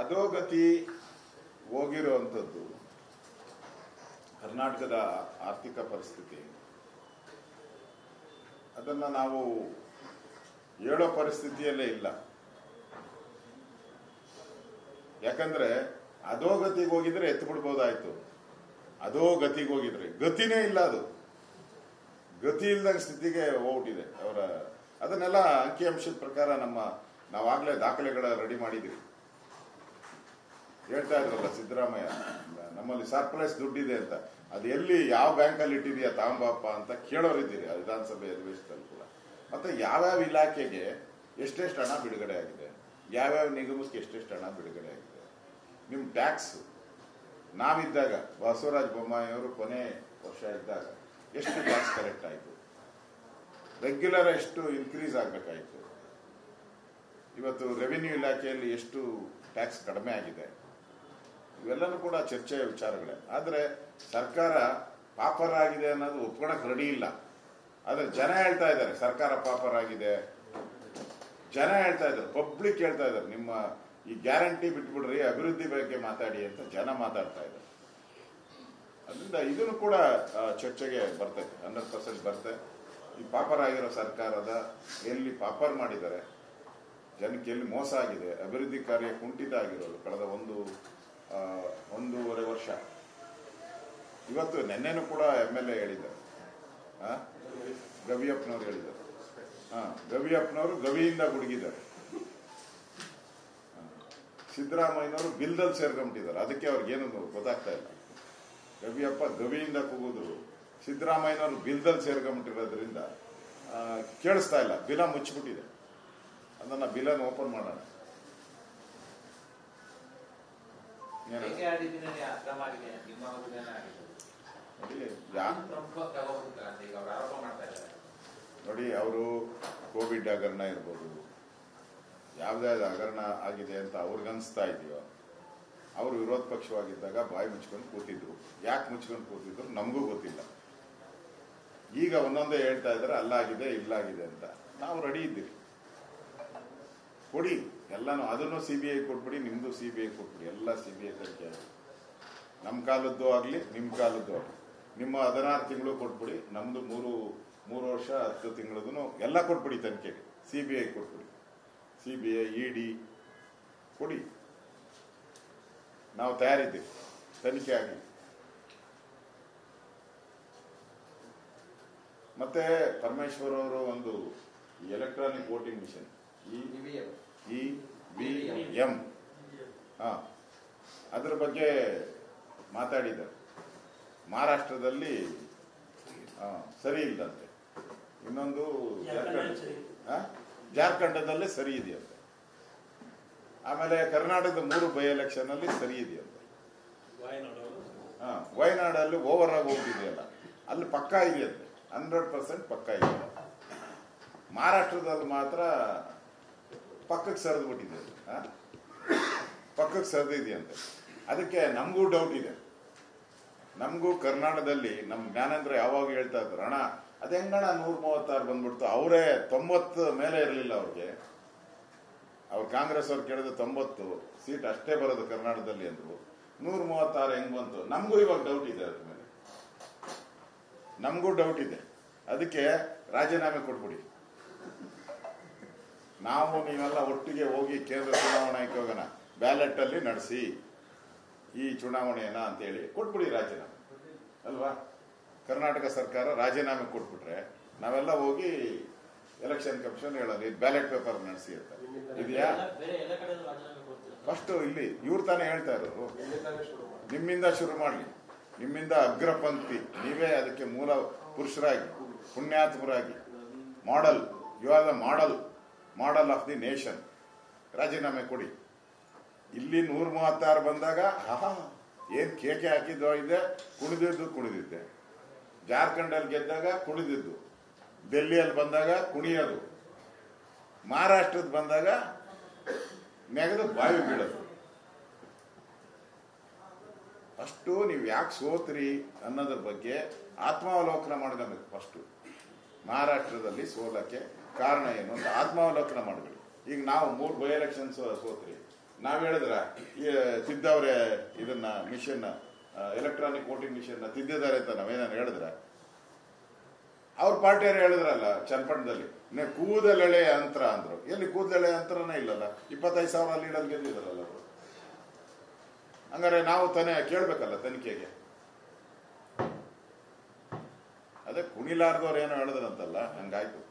ಅಧೋಗತಿ ಹೋಗಿರುವಂಥದ್ದು ಕರ್ನಾಟಕದ ಆರ್ಥಿಕ ಪರಿಸ್ಥಿತಿ, ಅದನ್ನು ನಾವು ಹೇಳೋ ಪರಿಸ್ಥಿತಿಯಲ್ಲೇ ಇಲ್ಲ. ಯಾಕಂದ್ರೆ ಅಧೋಗತಿಗೆ ಹೋಗಿದ್ರೆ ಎತ್ತು ಬಿಡ್ಬೋದಾಯ್ತು, ಅಧೋಗತಿಗೆ ಹೋಗಿದ್ರೆ ಗತಿನೇ ಇಲ್ಲ, ಅದು ಗತಿ ಇಲ್ಲದ ಸ್ಥಿತಿಗೆ ಹೋಗ್ಬಿಟ್ಟಿದೆ ಅವರ. ಅದನ್ನೆಲ್ಲ ಅಂಕಿಅಂಶದ ಪ್ರಕಾರ ನಾವಾಗಲೇ ದಾಖಲೆಗಳ ರೆಡಿ ಮಾಡಿದ್ದೀವಿ. ಹೇಳ್ತಾ ಇದ್ರಲ್ಲ ಸಿದ್ದರಾಮಯ್ಯ, ನಮ್ಮಲ್ಲಿ ಸರ್ಪ್ರೈಸ್ ದುಡ್ಡಿದೆ ಅಂತ, ಅದು ಎಲ್ಲಿ ಯಾವ ಬ್ಯಾಂಕಲ್ಲಿ ಇಟ್ಟಿದೆಯಾ ತಾಂಬಪ್ಪ ಅಂತ ಕೇಳೋರಿದ್ದೀರಿ ವಿಧಾನಸಭೆ ಅಧಿವೇಶನದಲ್ಲಿ ಕೂಡ. ಮತ್ತೆ ಯಾವ್ಯಾವ ಇಲಾಖೆಗೆ ಎಷ್ಟೆಷ್ಟು ಹಣ ಬಿಡುಗಡೆ ಆಗಿದೆ, ಯಾವ್ಯಾವ ನಿಗಮಕ್ಕೆ ಎಷ್ಟೆಷ್ಟು ಹಣ ಬಿಡುಗಡೆ ಆಗಿದೆ. ನಿಮ್ಮ ಟ್ಯಾಕ್ಸ್ ನಾವಿದ್ದಾಗ ಬಸವರಾಜ ಬೊಮ್ಮಾಯಿ ಅವರು ಕೊನೆ ವರ್ಷ ಇದ್ದಾಗ ಎಷ್ಟು ಟ್ಯಾಕ್ಸ್ ಕಲೆಕ್ಟ್ ಆಯಿತು, ರೆಗ್ಯುಲರ್ ಎಷ್ಟು ಇನ್ಕ್ರೀಸ್ ಆಗಬೇಕಾಯಿತು, ಇವತ್ತು ರೆವಿನ್ಯೂ ಇಲಾಖೆಯಲ್ಲಿ ಎಷ್ಟು ಟ್ಯಾಕ್ಸ್ ಕಡಿಮೆ ಆಗಿದೆ, ಇವೆಲ್ಲನೂ ಕೂಡ ಚರ್ಚೆಯ ವಿಚಾರಗಳೇ. ಆದರೆ ಸರ್ಕಾರ ಪಾಪರ್ ಆಗಿದೆ ಅನ್ನೋದು ಒಪ್ಕೊಳಕ್ ರೆಡಿ ಇಲ್ಲ. ಆದರೆ ಜನ ಹೇಳ್ತಾ ಇದ್ದಾರೆ ಸರ್ಕಾರ ಪಾಪರ್ ಆಗಿದೆ, ಜನ ಹೇಳ್ತಾ ಇದ್ದಾರೆ, ಪಬ್ಲಿಕ್ ಹೇಳ್ತಾ ಇದ್ದಾರೆ ನಿಮ್ಮ ಈ ಗ್ಯಾರಂಟಿ ಬಿಟ್ಬಿಡ್ರಿ, ಅಭಿವೃದ್ಧಿ ಬಗ್ಗೆ ಮಾತಾಡಿ ಅಂತ ಜನ ಮಾತಾಡ್ತಾ ಇದ್ದಾರೆ. ಅದರಿಂದ ಇದನ್ನು ಕೂಡ ಚರ್ಚೆಗೆ ಬರ್ತೈತೆ, 100% ಬರ್ತದೆ. ಈ ಪಾಪರ್ ಆಗಿರೋ ಸರ್ಕಾರದ ಎಲ್ಲಿ ಪಾಪರ್ ಮಾಡಿದ್ದಾರೆ, ಜನಕ್ಕೆ ಎಲ್ಲಿ ಮೋಸ ಆಗಿದೆ, ಅಭಿವೃದ್ಧಿ ಕಾರ್ಯ ಕುಂಠಿತ ಆಗಿರೋದು ಕಳೆದ ಒಂದೂವರೆ ವರ್ಷ. ಇವತ್ತು ನೆನ್ನೆನೂ ಕೂಡ MLA ಹೇಳಿದ್ದಾರೆ, ಗವಿಯಪ್ಪನವ್ರು ಹೇಳಿದ್ದಾರೆ. ಗವಿಯಪ್ಪನವರು ಗವಿಯಿಂದ ಗುಡುಗಿದ್ದಾರೆ, ಸಿದ್ದರಾಮಯ್ಯನವರು ಬಿಲ್ದಲ್ಲಿ ಸೇರ್ಕೊಂಬಿಟ್ಟಿದ್ದಾರೆ. ಅದಕ್ಕೆ ಅವ್ರಿಗೇನು ಗೊತ್ತಾಗ್ತಾ ಇಲ್ಲ. ಗವಿಯಪ್ಪ ಗವಿಯಿಂದ ಕೂಗಿದ್ರು, ಸಿದ್ದರಾಮಯ್ಯನವರು ಬಿಲ್ದಲ್ಲಿ ಸೇರ್ಕೊಂಬಿಟ್ಟಿರೋದ್ರಿಂದ ಕೇಳಿಸ್ತಾ ಇಲ್ಲ. ಬಿಲ ಮುಚ್ಚಿಬಿಟ್ಟಿದೆ, ಅದನ್ನ ಬಿಲನ್ನು ಓಪನ್ ಮಾಡೋಣ. ನೋಡಿ, ಅವರು ಕೋವಿಡ್ ಹಗರಣ ಇರ್ಬೋದು, ಯಾವ್ದಾವ್ದು ಹಗರಣ ಆಗಿದೆ ಅಂತ ಅವ್ರಿಗನ್ಸ್ತಾ ಇದೆಯೋ, ಅವರು ವಿರೋಧ ಪಕ್ಷವಾಗಿದ್ದಾಗ ಬಾಯಿ ಮುಚ್ಕೊಂಡು ಕೂತಿದ್ರು. ಯಾಕೆ ಮುಚ್ಕೊಂಡು ಕೂತಿದ್ರು ನಮಗೂ ಗೊತ್ತಿಲ್ಲ. ಈಗ ಒಂದೊಂದೇ ಹೇಳ್ತಾ ಇದ್ದಾರೆ ಅಲ್ಲಾಗಿದೆ ಇಲ್ಲಾಗಿದೆ ಅಂತ. ನಾವು ರೆಡಿ ಇದ್ದೀವಿ, ಕೊಡಿ ಎಲ್ಲಾನು. ಅದನ್ನು CBI ಕೊಟ್ಬಿಡಿ, ನಿಮ್ದು CBI ಕೊಟ್ಬಿಡಿ, ಎಲ್ಲ CBI ತನಿಖೆ ಆಗಲಿ. ನಮ್ಮ ಕಾಲದ್ದು ಆಗಲಿ ನಿಮ್ಮ ಕಾಲದ್ದು ಆಗಲಿ. ನಿಮ್ಮ 16 ತಿಂಗಳು ಕೊಟ್ಬಿಡಿ, ನಮ್ದು 3 ವರ್ಷ 10 ತಿಂಗಳದೂ ಎಲ್ಲ ಕೊಟ್ಬಿಡಿ ತನಿಖೆಗೆ. CBI ಕೊಟ್ಬಿಡಿ, CBI ED ಕೊಡಿ, ನಾವು ತಯಾರಿದ್ದೀವಿ, ತನಿಖೆ ಆಗಲಿ. ಮತ್ತೆ ಪರಮೇಶ್ವರ್ ಅವರು ಒಂದು ಎಲೆಕ್ಟ್ರಾನಿಕ್ ವೋಟಿಂಗ್ ಮಿಷನ್ EVM ಅದ್ರ ಬಗ್ಗೆ ಮಾತಾಡಿದ್ದಾರೆ. ಮಹಾರಾಷ್ಟ್ರದಲ್ಲಿ ಸರಿ ಇಲ್ಲಂತೆ, ಇನ್ನೊಂದು ಜಾರ್ಖಂಡದಲ್ಲೇ ಸರಿ ಇದೆಯಂತೆ. ಆಮೇಲೆ ಕರ್ನಾಟಕದ 3 ಬೈ ಎಲೆಕ್ಷನ್ ಅಲ್ಲಿ ಸರಿ ಇದೆಯಂತೆ. ವಯನಾಡಲ್ಲಿ ಓವರ್ ಆಗಿ ಹೋಗಿದೆಯಲ್ಲ, ಅಲ್ಲಿ ಪಕ್ಕಾ ಇದೆಯಂತೆ, 100% ಪಕ್ಕಾ ಇದೆ. ಮಹಾರಾಷ್ಟ್ರದಲ್ಲಿ ಮಾತ್ರ ಪಕ್ಕಕ್ಕೆ ಸರಿದು ಬಿಟ್ಟಿದೆ, ಪಕ್ಕಕ್ಕೆ ಸರಿದಿದೆಯಂತೆ. ಅದಕ್ಕೆ ನಮಗೂ ಡೌಟ್ ಇದೆ. ನಮಗೂ ಕರ್ನಾಟಕದಲ್ಲಿ ನಮ್ಮ ಜ್ಞಾನೇಂದ್ರ ಯಾವಾಗ ಹೇಳ್ತಾ ಇದ್ರು, ಅಣ್ಣ ಅದೇ ಹೆಂಗಣ 136 ಬಂದ್ಬಿಡ್ತು, ಅವರೇ 90 ಮೇಲೆ ಇರಲಿಲ್ಲ ಅವ್ರಿಗೆ. ಅವ್ರು ಕಾಂಗ್ರೆಸ್ ಅವ್ರು ಕೇಳಿದ್ರೆ 90 ಸೀಟ್ ಅಷ್ಟೇ ಬರೋದು ಕರ್ನಾಟಕದಲ್ಲಿ ಅಂದ್ರು. 136 ಹೆಂಗ್ ಬಂತು? ನಮಗೂ ಇವಾಗ ಡೌಟ್ ಇದೆ, ಅದ್ರ ಮೇಲೆ ನಮಗೂ ಡೌಟ್ ಇದೆ. ಅದಕ್ಕೆ ರಾಜೀನಾಮೆ ಕೊಟ್ಬಿಡಿ, ನಾವು ನೀವೆಲ್ಲ ಒಟ್ಟಿಗೆ ಹೋಗಿ ಕೇಂದ್ರ ಚುನಾವಣಾ ಆಯೋಗನ ಬ್ಯಾಲೆಟ್ ಅಲ್ಲಿ ನಡೆಸಿ ಈ ಚುನಾವಣೆಯನ್ನ ಅಂತೇಳಿ ಕೊಟ್ಬಿಡಿ ರಾಜೀನಾಮೆ ಅಲ್ವಾ. ಕರ್ನಾಟಕ ಸರ್ಕಾರ ರಾಜೀನಾಮೆ ಕೊಟ್ಬಿಟ್ರೆ ನಾವೆಲ್ಲ ಹೋಗಿ ಎಲೆಕ್ಷನ್ ಕಮಿಷನ್ ಹೇಳೋದು ಬ್ಯಾಲೆಟ್ ಪೇಪರ್ ನಡೆಸಿ ಅಂತ ಇದೆಯಾ? ಫಸ್ಟ್ ಇಲ್ಲಿ ಇವ್ರು ತಾನೇ ಹೇಳ್ತಾ ಇರೋರು, ನಿಮ್ಮಿಂದ ಶುರು ಮಾಡಲಿ, ನಿಮ್ಮಿಂದ ಅಗ್ರಪಂಕ್ತಿ, ನೀವೇ ಅದಕ್ಕೆ ಮೂಲ ಪುರುಷರಾಗಿ ಪುಣ್ಯಾತ್ಮರಾಗಿ model, you are the model of the nation. ರಾಜೀನಾಮೆ ಕೊಡಿ. ಇಲ್ಲಿ 136 ಬಂದಾಗ ಏನ್ ಕೇಕೆ ಹಾಕಿದ್ದು ಇದೆ, ಕುಣಿದಿದ್ದೆ. ಜಾರ್ಖಂಡಲ್ಲಿ ಗೆದ್ದಾಗ ಕುಣಿದಿದ್ದು, ಡೆಲ್ಲಿಯಲ್ಲಿ ಬಂದಾಗ ಕುಣಿಯೋದು, ಮಹಾರಾಷ್ಟ್ರದ ಬಂದಾಗ ನೆಗೆದು ಬಾವಿ ಬೀಳೋದು. ಅಷ್ಟು ನೀವು ಯಾಕೆ ಸೋತ್ರಿ ಅನ್ನೋದ್ರ ಬಗ್ಗೆ ಆತ್ಮಾವಲೋಕನ ಮಾಡ್ಕೋಬೇಕು. ಫಸ್ಟ್ ಮಹಾರಾಷ್ಟ್ರದಲ್ಲಿ ಸೋಲಕ್ಕೆ ಕಾರಣ ಏನು ಅಂತ ಆತ್ಮಾವಲೋಕನ ಮಾಡಬೇಕು. ಈಗ ನಾವು 3 ಬೈ ಎಲೆಕ್ಷನ್ಸ್ ಸೋತ್ರಿ, ನಾವ್ ಹೇಳಿದ್ರ ಈ ತಿದ್ದವ್ರೆ ಇದನ್ನ ಮಿಷನ್ ಎಲೆಕ್ಟ್ರಾನಿಕ್ ವೋಟಿಂಗ್ ಮಿಷನ್ ತಿದ್ದಿದ್ದಾರೆ ಅಂತ ನಾವೇನಾದ್ರು ಹೇಳಿದ್ರ? ಅವ್ರ ಪಾರ್ಟಿಯವರು ಹೇಳಿದ್ರಲ್ಲ ಚನ್ನಪಟ್ಟಣದಲ್ಲಿ ಕೂದಲೆಳೆ ಯಂತ್ರ ಅಂದ್ರು. ಎಲ್ಲಿ ಕೂದಲೆಳೆ ಯಂತ್ರನೇ ಇಲ್ಲಲ್ಲ, 25,000 ಲೀಡಲ್ಲಿ ಗೆದ್ದಿದಾರಲ್ಲ ಅವರು. ಹಂಗಾರೆ ನಾವು ತಾನೇ ಕೇಳ್ಬೇಕಲ್ಲ ತನಿಖೆಗೆ. ಅದೇ ಕುಣಿಲಾರ್ದವ್ರು ಏನೋ ಹೇಳಿದ್ರಂತಲ್ಲ, ಹಂಗಾಯ್ತು.